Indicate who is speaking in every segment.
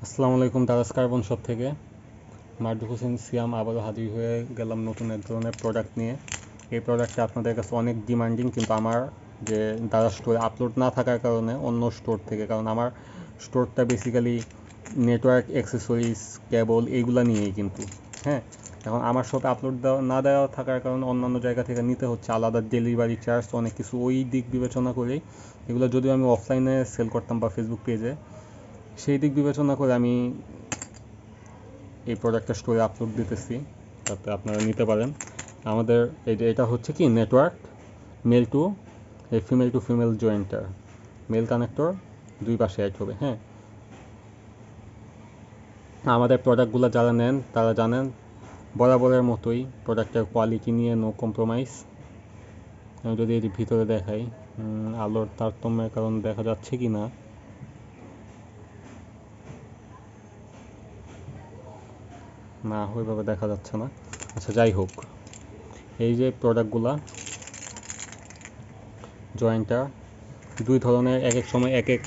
Speaker 1: আসসালামু আলাইকুম Daraz carbon shop থেকে মারজুক হোসেন সিয়াম আবারও হাজির হয়ে গেলাম নতুন এক ধরনের প্রোডাক্ট নিয়ে। এই প্রোডাক্টটা আপনাদের কাছে অনেক ডিমান্ডিং, কিন্তু আমার যে দারাজ স্টোরে আপলোড না থাকার কারণে অন্য স্টোর থেকে, কারণ আমার স্টোরটা বেসিক্যালি নেটওয়ার্ক অ্যাক্সেসরিজ কেবল এইগুলা নিয়েই কিন্তু। হ্যাঁ, এখন আমার শপে আপলোড না দেওয়া থাকার কারণে অন্যান্য জায়গা থেকে নিতে হচ্ছে, আলাদা ডেলিভারি চার্জ অনেক কিছু, ওই দিক বিবেচনা করেই এগুলো যদিও আমি অফলাইনে সেল করতাম বা ফেসবুক পেজে, সেই দিক বিবেচনা করে আমি এই প্রোডাক্টটা স্টোরে আপলোড দিতেছি, যাতে আপনারা নিতে পারেন। আমাদের এই যে এটা হচ্ছে কি network male to female to female jointer, male connector দুই পাশে অ্যাড হবে। হ্যাঁ, আমাদের প্রোডাক্টগুলো যারা নেন তারা জানেন বরাবরের মতোই প্রোডাক্টের কোয়ালিটি নিয়ে নো কম্প্রোমাইজ। আমি যদি এটি ভিতরে দেখাই, আলোর তারতম্যের কারণে দেখা যাচ্ছে কি না, না ওইভাবে দেখা যাচ্ছে না। আচ্ছা, যাই হোক, এই যে প্রোডাক্টগুলা জয়েন্টার দুই ধরনের, এক এক সময় এক এক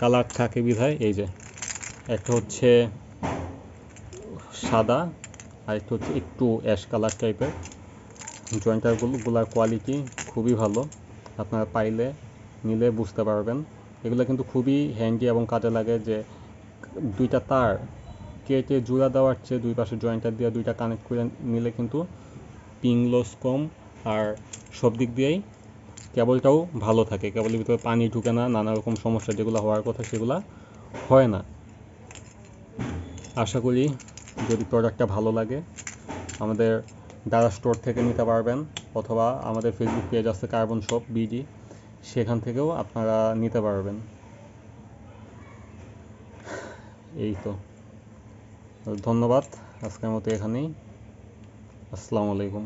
Speaker 1: কালার থাকে বিধায় এই যে একটা হচ্ছে সাদা আর একটা হচ্ছে একটু অ্যাশ কালার টাইপের। জয়েন্টারগুলোর কোয়ালিটি খুবই ভালো, আপনারা পাইলে নিলে বুঝতে পারবেন। এগুলো কিন্তু খুবই হ্যান্ডি এবং কাজে লাগে, যে দুইটা তার কেটে জোড়া দেওয়ার চেয়ে দুই পাশে জয়েন্টার দিয়ে দুইটা কানেক্ট করে নিলে কিন্তু পিং লস কম, আর সব দিক দিয়েই কেবলটাও ভালো থাকে, কেবলের ভিতরে পানি ঢুকে না, নানা রকম সমস্যা যেগুলো হওয়ার কথা সেগুলো হয় না। আশা করি যদি প্রোডাক্টটা ভালো লাগে আমাদের দারা স্টোর থেকে নিতে পারবেন, অথবা আমাদের ফেসবুক পেজ আছে কার্বন শপ বিডি, সেখান থেকেও আপনারা নিতে পারবেন। এই তো, ধন্যবাদ, আজকের মতো এখানেই। আসসালামু আলাইকুম।